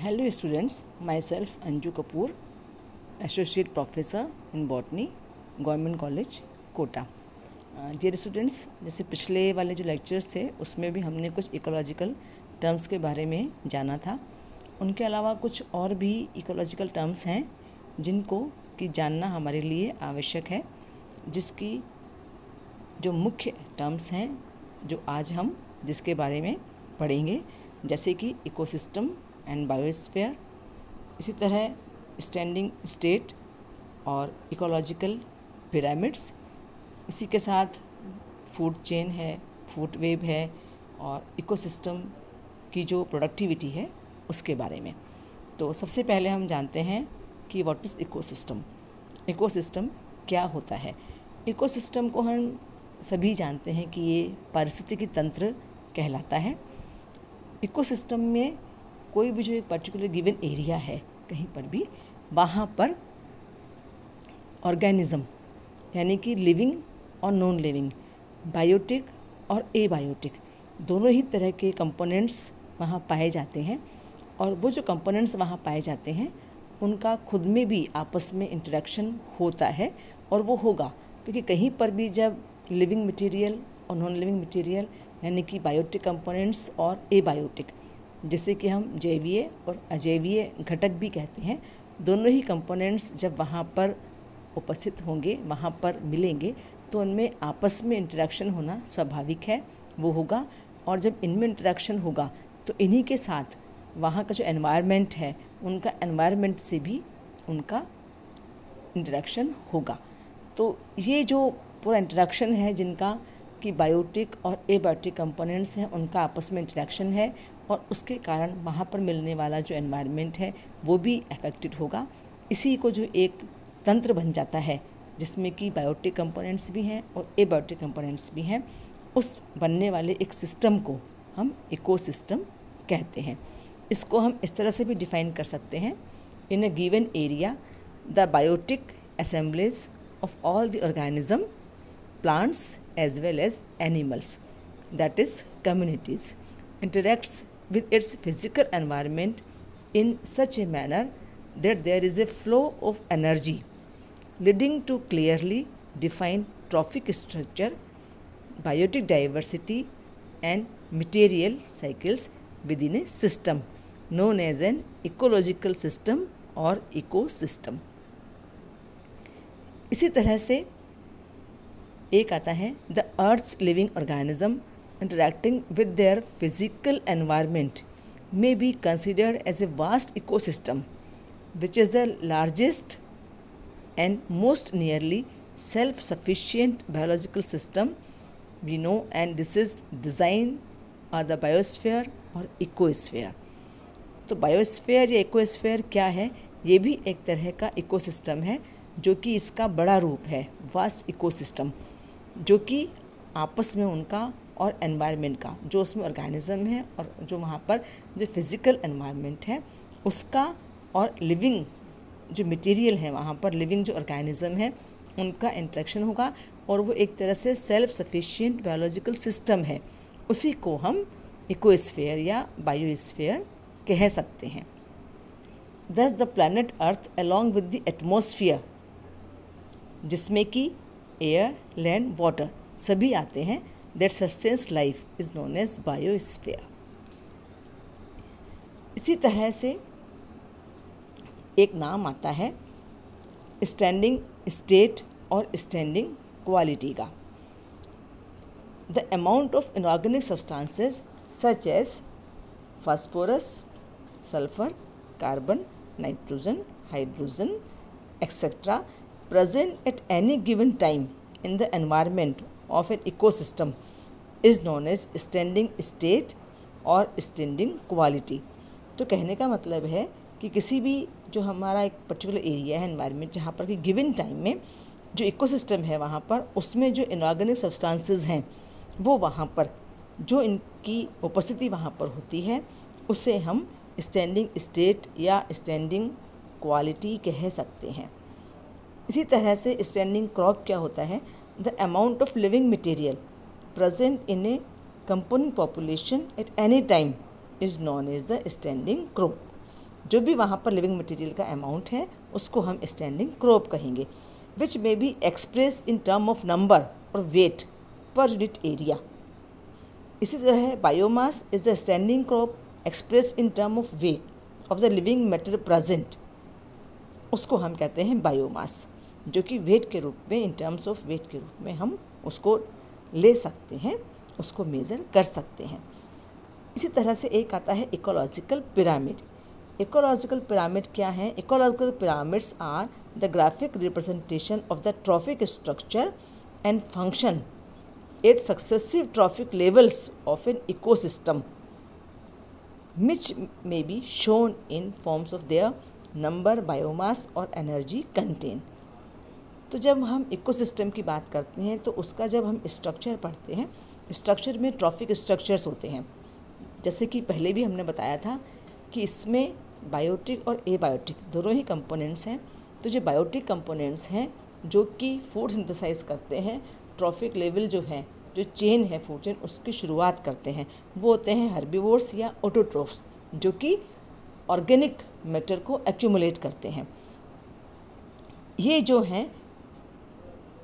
Hello students, myself Anju Kapoor, Associate Professor in Botany, Government College, Kota. Dear students, जैसे पिछले वाले जो lectures थे उसमें भी हमने कुछ इकोलॉजिकल टर्म्स के बारे में जाना था। उनके अलावा कुछ और भी इकोलॉजिकल टर्म्स हैं जिनको कि जानना हमारे लिए आवश्यक है, जिसकी जो मुख्य टर्म्स हैं जो आज हम जिसके बारे में पढ़ेंगे, जैसे कि इकोसिस्टम एंड बायोस्फीयर, इसी तरह स्टैंडिंग स्टेट और इकोलॉजिकल पिरामिड्स, इसी के साथ फूड चेन है, फूड वेब है और इकोसिस्टम की जो प्रोडक्टिविटी है उसके बारे में। तो सबसे पहले हम जानते हैं कि व्हाट इज़ इकोसिस्टम। इकोसिस्टम क्या होता है? इकोसिस्टम को हम सभी जानते हैं कि ये पारिस्थितिकी तंत्र कहलाता है। इकोसिस्टम में कोई भी जो एक पर्टिकुलर गिवन एरिया है कहीं पर भी, वहाँ पर ऑर्गेनिज्म यानी कि लिविंग और नॉन लिविंग, बायोटिक और एबायोटिक दोनों ही तरह के कंपोनेंट्स वहाँ पाए जाते हैं। और वो जो कंपोनेंट्स वहाँ पाए जाते हैं उनका खुद में भी आपस में इंटरेक्शन होता है, और वो होगा क्योंकि कहीं पर भी जब लिविंग मटेरियल और नॉन लिविंग मटेरियल यानी कि बायोटिक कंपोनेंट्स और एबायोटिक, जिसे कि हम जैवीय और अजैवीय घटक भी कहते हैं, दोनों ही कंपोनेंट्स जब वहाँ पर उपस्थित होंगे, वहाँ पर मिलेंगे, तो उनमें आपस में इंटरेक्शन होना स्वाभाविक है, वो होगा। और जब इनमें इंटरेक्शन होगा तो इन्हीं के साथ वहाँ का जो एनवायरनमेंट है उनका एनवायरनमेंट से भी उनका इंटरेक्शन होगा। तो ये जो पूरा इंटरेक्शन है जिनका कि बायोटिक और एबायोटिक कंपोनेंट्स हैं, उनका आपस में इंटरेक्शन है और उसके कारण वहाँ पर मिलने वाला जो एनवायरनमेंट है वो भी अफेक्टेड होगा। इसी को जो एक तंत्र बन जाता है जिसमें कि बायोटिक कंपोनेंट्स भी हैं और एबायोटिक कंपोनेंट्स भी हैं, उस बनने वाले एक सिस्टम को हम इकोसिस्टम कहते हैं। इसको हम इस तरह से भी डिफाइन कर सकते हैं, in a given area the biotic assemblies of all the organism, plants as well as animals, that is communities, interacts with its physical environment in such a manner that there is a flow of energy leading to clearly defined trophic structure, biotic diversity and material cycles within a system known as an ecological system or ecosystem। इसी तरह से एक आता है the earth's living organism interacting with their physical environment may be considered as a vast ecosystem which is the largest and most nearly self sufficient biological system we know, and this is design are the biosphere और ecosphere. तो biosphere या ecosphere क्या है? ये भी एक तरह का इकोसिस्टम है जो कि इसका बड़ा रूप है, वास्ट इकोसिस्टम, जो कि आपस में उनका और एनवायरनमेंट का जो उसमें ऑर्गेनिज्म है और जो वहाँ पर जो फिज़िकल एनवायरनमेंट है उसका और लिविंग जो मटेरियल है, वहाँ पर लिविंग जो ऑर्गेनिज्म है उनका इंटरेक्शन होगा, और वो एक तरह से सेल्फ सफिशिएंट बायोलॉजिकल सिस्टम है। उसी को हम इकोस्फीयर या बायोस्फीयर कह सकते हैं। Thus the planet earth along with the atmosphere, जिसमें कि एयर, लैंड, वाटर सभी आते हैं, that sustains life is known as biosphere. इसी तरह से एक नाम आता है स्टैंडिंग स्टेट और स्टैंडिंग क्वालिटी का। The amount of inorganic substances such as phosphorus, sulphur, carbon, nitrogen, hydrogen etc. present at any given time in the environment of an ecosystem is known as standing state और standing quality। तो कहने का मतलब है कि किसी भी जो हमारा एक पर्टिकुलर एरिया है, एनवायरनमेंट, जहाँ पर कि गिवन टाइम में जो इकोसिस्टम है वहाँ पर उसमें जो इनऑर्गेनिक सब्सटेंसेस हैं वो वहाँ पर जो इनकी उपस्थिति वहाँ पर होती है उसे हम स्टैंडिंग स्टेट या स्टैंडिंग क्वालिटी कह सकते हैं। इसी तरह से स्टैंडिंग क्रॉप क्या होता है? The amount of living material present in a component population at any time is known as the standing crop. जो भी वहाँ पर लिविंग मटेरियल का अमाउंट है उसको हम स्टैंडिंग क्रॉप कहेंगे, which may be express in term of number और वेट पर यूनिट एरिया। इसी तरह biomass is the standing crop express in term of weight of the living matter present, उसको हम कहते हैं बायोमास, जो कि वेट के रूप में, इन टर्म्स ऑफ वेट के रूप में हम उसको ले सकते हैं, उसको मेज़र कर सकते हैं। इसी तरह से एक आता है इकोलॉजिकल पिरामिड। इकोलॉजिकल पिरामिड क्या है? Ecological pyramids are the graphic representation of the trophic structure and function at successive trophic levels of an ecosystem which may be shown in forms of their number, biomass और energy contain। तो जब हम ecosystem की बात करते हैं तो उसका जब हम स्ट्रक्चर पढ़ते हैं, स्ट्रक्चर में ट्रॉफिक स्ट्रक्चर्स होते हैं, जैसे कि पहले भी हमने बताया था कि इसमें बायोटिक और एबायोटिक दोनों ही कंपोनेंट्स हैं। तो जो बायोटिक कंपोनेंट्स हैं जो कि फूड सिंथेसाइज करते हैं, ट्रॉफिक लेवल जो है, जो चेन है फूड चेन, उसकी शुरुआत करते हैं, वो होते हैं हर्बीवोर्स या ऑटोट्रोफ्स, जो कि ऑर्गेनिक मैटर को एक्यूमुलेट करते हैं। ये जो हैं,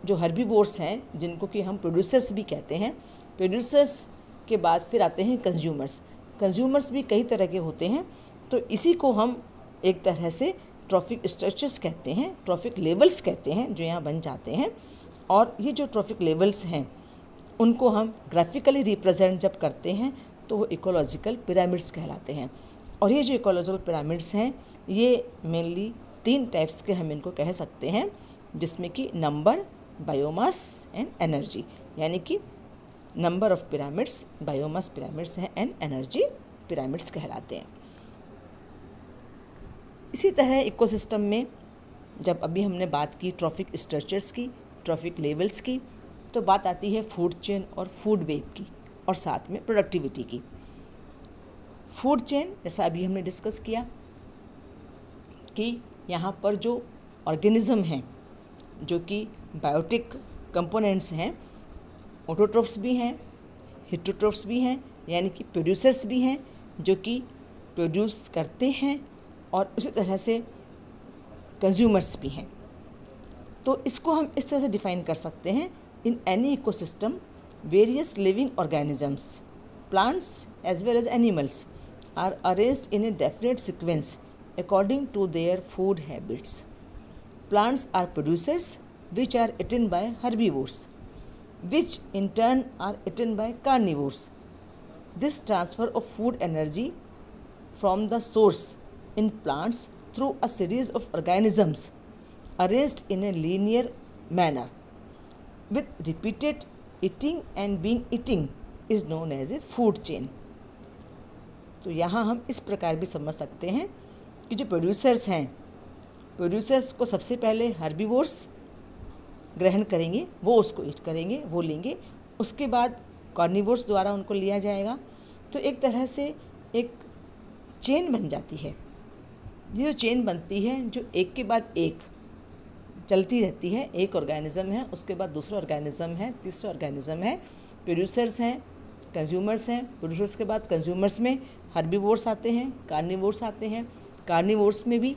जो हर्बीवोर्स हैं, जिनको कि हम प्रोड्यूसर्स भी कहते हैं, प्रोड्यूसर्स के बाद फिर आते हैं कंज्यूमर्स। कंज्यूमर्स भी कई तरह के होते हैं, तो इसी को हम एक तरह से ट्रॉफिक स्ट्रक्चर्स कहते हैं, ट्रॉफिक लेवल्स कहते हैं, जो यहाँ बन जाते हैं। और ये जो ट्रॉफिक लेवल्स हैं उनको हम ग्राफिकली रिप्रेजेंट जब करते हैं तो वो इकोलॉजिकल पिरामिड्स कहलाते हैं। और ये जो इकोलॉजिकल पिरामिड्स हैं ये मेनली 3 टाइप्स के हम इनको कह सकते हैं, जिसमें कि नंबर, बायोमास एंड एनर्जी, यानी कि number of pyramids, biomass pyramids हैं एंड एनर्जी पिरामिड्स कहलाते हैं। इसी तरह इकोसिस्टम में जब अभी हमने बात की ट्रॉफिक स्ट्रक्चर्स की, ट्रॉफिक लेवल्स की, तो बात आती है फूड चेन और फूड वेब की, और साथ में प्रोडक्टिविटी की। फूड चेन जैसा अभी हमने डिस्कस किया कि यहाँ पर जो ऑर्गेनिज्म हैं, जो कि बायोटिक कंपोनेंट्स हैं, ऑटोट्रोफ्स भी हैं, हेटेरोट्रोफ्स भी हैं, यानी कि प्रोड्यूसर्स भी हैं जो कि प्रोड्यूस करते हैं, और उसी तरह से कंज्यूमर्स भी हैं। तो इसको हम इस तरह से डिफाइन कर सकते हैं, in any ecosystem various living organisms, plants as well as animals, are arranged in a definite sequence according to their food habits. Plants are producers which are eaten by herbivores, which in turn are eaten by carnivores. This transfer of food energy from the source in plants through a series of organisms arranged in a linear manner with repeated eating and being eating is known as a food chain। तो यहाँ हम इस प्रकार भी समझ सकते हैं कि जो प्रोड्यूसर्स हैं, प्रोड्यूसर्स को सबसे पहले हर्बीवोर्स ग्रहण करेंगे, वो उसको ईट करेंगे, वो लेंगे, उसके बाद कार्निवोर्स द्वारा उनको लिया जाएगा। तो एक तरह से एक चेन बन जाती है। ये जो चेन बनती है, जो एक के बाद एक चलती रहती है, एक ऑर्गेनिज्म है, उसके बाद दूसरा ऑर्गेनिज्म है, तीसरा ऑर्गेनिज्म है, प्रोड्यूसर्स हैं, कंज्यूमर्स हैं, प्रोड्यूसर्स के बाद कंज्यूमर्स में हर्बीवोर्स आते हैं, कार्निवोर्स आते हैं, कार्निवोर्स में भी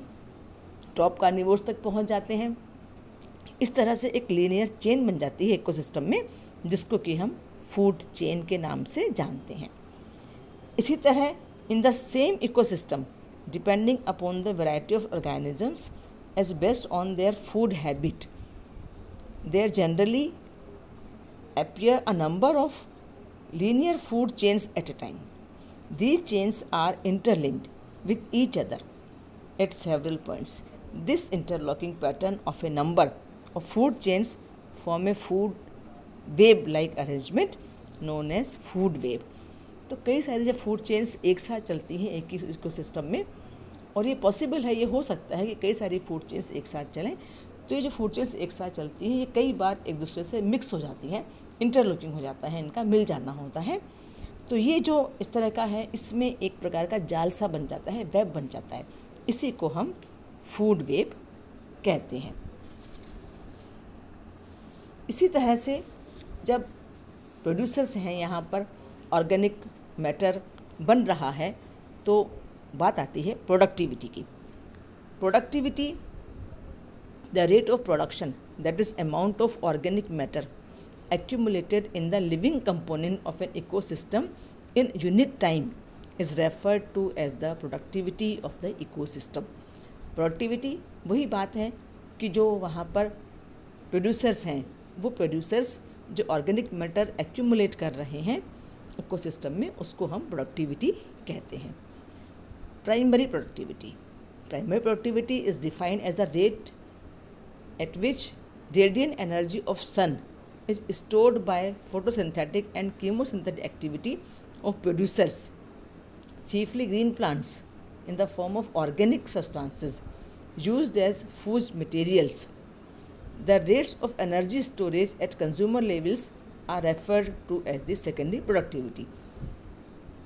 टॉप कार्निवोर्स तक पहुंच जाते हैं। इस तरह से एक लीनियर चेन बन जाती है इकोसिस्टम में, जिसको कि हम फूड चेन के नाम से जानते हैं। इसी तरह in the same ecosystem depending upon the variety of organisms as based on their food habit, there generally appear a number of linear food chains at a time. These chains are interlinked with each other at several points. This interlocking pattern of a number of food chains form a food web like arrangement known as food web। तो कई सारी जब food chains एक साथ चलती हैं एक ही ecosystem में, और ये पॉसिबल है, ये हो सकता है कि कई सारी फूड चेन्स एक साथ चलें, तो ये जो फूड चेन्स एक साथ चलती हैं ये कई बार एक दूसरे से मिक्स हो जाती हैं, इंटरलॉकिंग हो जाता है, इनका मिल जाना होता है। तो ये जो इस तरह का है, इसमें एक प्रकार का जाल सा बन जाता है, वेब बन जाता है, इसी को हम फूड वेब कहते हैं। इसी तरह से जब प्रोड्यूसर्स हैं, यहाँ पर ऑर्गेनिक मैटर बन रहा है, तो बात आती है प्रोडक्टिविटी की। Productivity the rate of production, that is amount of organic matter accumulated in the living component of an ecosystem in unit time is referred to as the productivity of the ecosystem. Productivity वही बात है कि जो वहाँ पर producers हैं, वो producers जो ऑर्गेनिक मैटर एक्यूमुलेट कर रहे हैं इकोसिस्टम में, उसको हम प्रोडक्टिविटी कहते हैं। Primary productivity is defined as the rate at which radiant energy of sun is stored by photosynthetic and chemosynthetic activity of producers, chiefly green plants, in the form of organic substances used as food materials. The rates of energy storage at consumer levels are referred to as the secondary productivity.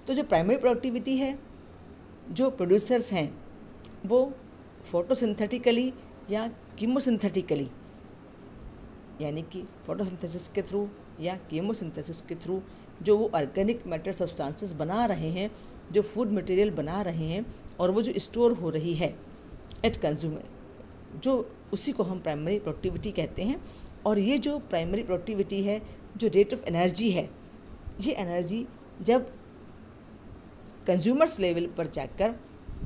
तो जो primary productivity है, जो producers हैं वो photosynthetically या कीमोसिंथेटिकली, यानी कि photosynthesis के थ्रू या कीमोसिंथेसिस के थ्रू जो वो ऑर्गेनिक मैटर सब्सटेंसेस बना रहे हैं, जो फूड मटेरियल बना रहे हैं, और वो जो स्टोर हो रही है एट कंज्यूमर, जो उसी को हम प्राइमरी प्रोडक्टिविटी कहते हैं। और ये जो प्राइमरी प्रोडक्टिविटी है, जो रेट ऑफ एनर्जी है, ये एनर्जी जब कंज्यूमर्स लेवल पर जाकर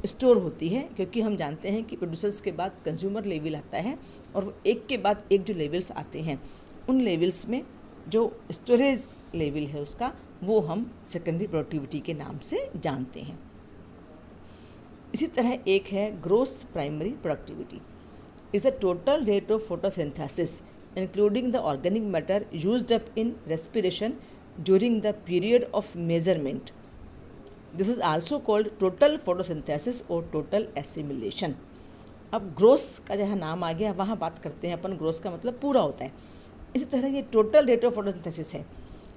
स्टोर होती है, क्योंकि हम जानते हैं कि प्रोड्यूसर्स के बाद कंज्यूमर लेवल आता है और वो एक के बाद एक जो लेवल्स आते हैं, उन लेवल्स में जो स्टोरेज लेवल है उसका, वो हम सेकेंडरी प्रोडक्टिविटी के नाम से जानते हैं। इसी तरह एक है gross primary productivity is a total rate of photosynthesis including the organic matter used up in respiration during the period of measurement. This is also called total photosynthesis और टोटल एसिमिलेशन। अब ग्रोस का जहाँ नाम आ गया वहाँ बात करते हैं अपन, ग्रोस का मतलब पूरा होता है। इसी तरह ये टोटल रेट ऑफ फोटोसिंथेसिस है,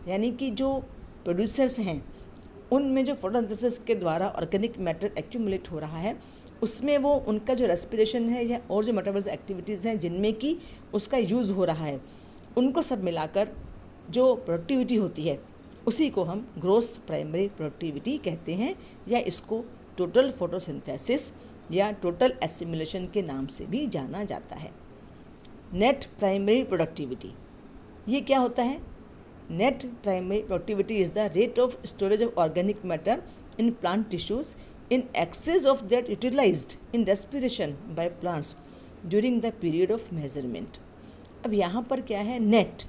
यानी कि जो प्रोड्यूसर्स हैं उनमें जो फोटोसिंथेसिस के द्वारा ऑर्गेनिक मैटर एक्यूमुलेट हो रहा है, उसमें वो उनका जो रेस्पिरेशन है या और जो मेटाबॉलिज्म एक्टिविटीज़ हैं जिनमें कि उसका यूज़ हो रहा है, उनको सब मिलाकर जो प्रोडक्टिविटी होती है उसी को हम ग्रॉस प्राइमरी प्रोडक्टिविटी कहते हैं, या इसको टोटल फोटोसिंथेसिस या टोटल एसिमिलेशन के नाम से भी जाना जाता है। नेट प्राइमरी प्रोडक्टिविटी, ये क्या होता है? Net primary productivity is the rate of storage of organic matter in plant tissues in excess of that utilized in respiration by plants during the period of measurement। अब यहाँ पर क्या है? Net,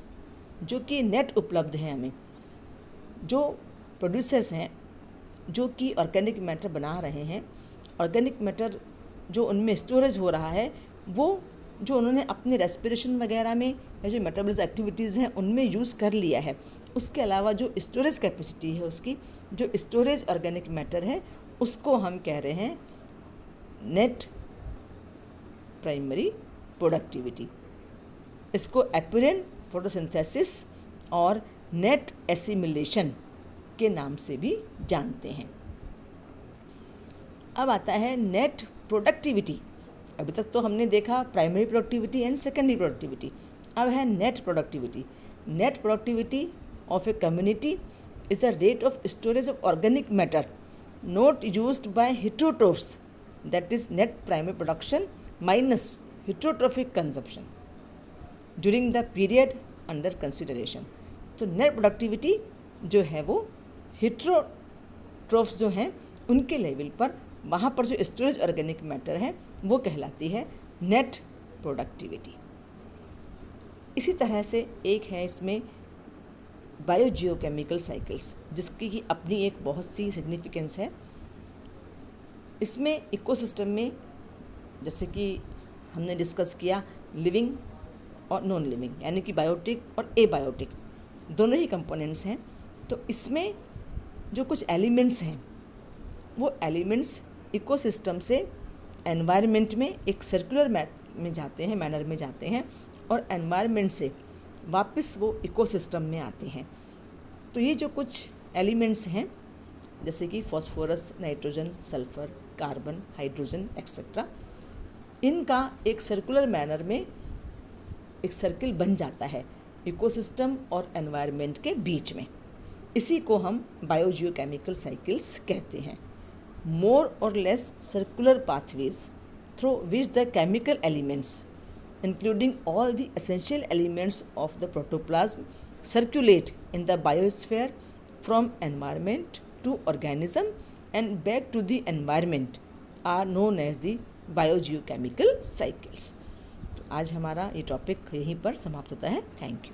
जो कि नेट उपलब्ध है हमें, जो प्रोड्यूसर्स हैं जो कि ऑर्गेनिक मैटर बना रहे हैं, ऑर्गेनिक मैटर जो उनमें स्टोरेज हो रहा है, वो जो उन्होंने अपने रेस्पिरेशन वगैरह में या जो मेटाबॉलिज्म एक्टिविटीज़ हैं उनमें यूज़ कर लिया है, उसके अलावा जो स्टोरेज कैपेसिटी है उसकी, जो स्टोरेज ऑर्गेनिक मैटर है, उसको हम कह रहे हैं नेट प्राइमरी प्रोडक्टिविटी। इसको एपिरेंट फोटोसिंथेसिस और नेट एसिमिलेशन के नाम से भी जानते हैं। अब आता है नेट प्रोडक्टिविटी। अभी तक तो हमने देखा primary productivity and secondary productivity, अब है net productivity. Net productivity of a community is a rate of storage of organic matter not used by heterotrophs, that is net primary production minus heterotrophic consumption during the period under consideration। तो net productivity जो है वो हेटेरोट्रोफ्स जो हैं उनके level पर, वहाँ पर जो स्टोरेज ऑर्गेनिक मैटर है वो कहलाती है नेट प्रोडक्टिविटी। इसी तरह से एक है इसमें बायोजियोकेमिकल साइकिल्स, जिसकी की अपनी एक बहुत सी सिग्निफिकेंस है। इसमें इकोसिस्टम में जैसे कि हमने डिस्कस किया लिविंग और नॉन लिविंग, यानी कि बायोटिक और एबायोटिक दोनों ही कंपोनेंट्स हैं। तो इसमें जो कुछ एलिमेंट्स हैं वो एलिमेंट्स इकोसिस्टम से एनवायरनमेंट में एक सर्कुलर में जाते हैं, मैनर में जाते हैं, और एनवायरनमेंट से वापस वो इकोसिस्टम में आते हैं। तो ये जो कुछ एलिमेंट्स हैं जैसे कि phosphorus, nitrogen, sulphur, carbon, hydrogen etcetera, इनका एक सर्कुलर मैनर में एक सर्किल बन जाता है इकोसिस्टम और एनवायरनमेंट के बीच में। इसी को हम बायोजियोकेमिकल साइकिल्स कहते हैं। more or less circular pathways through which the chemical elements, including all the essential elements of the protoplasm, circulate in the biosphere from environment to organism and back to the environment are known as the biogeochemical cycles. तो आज हमारा ये topic यहीं पर समाप्त होता है. Thank you.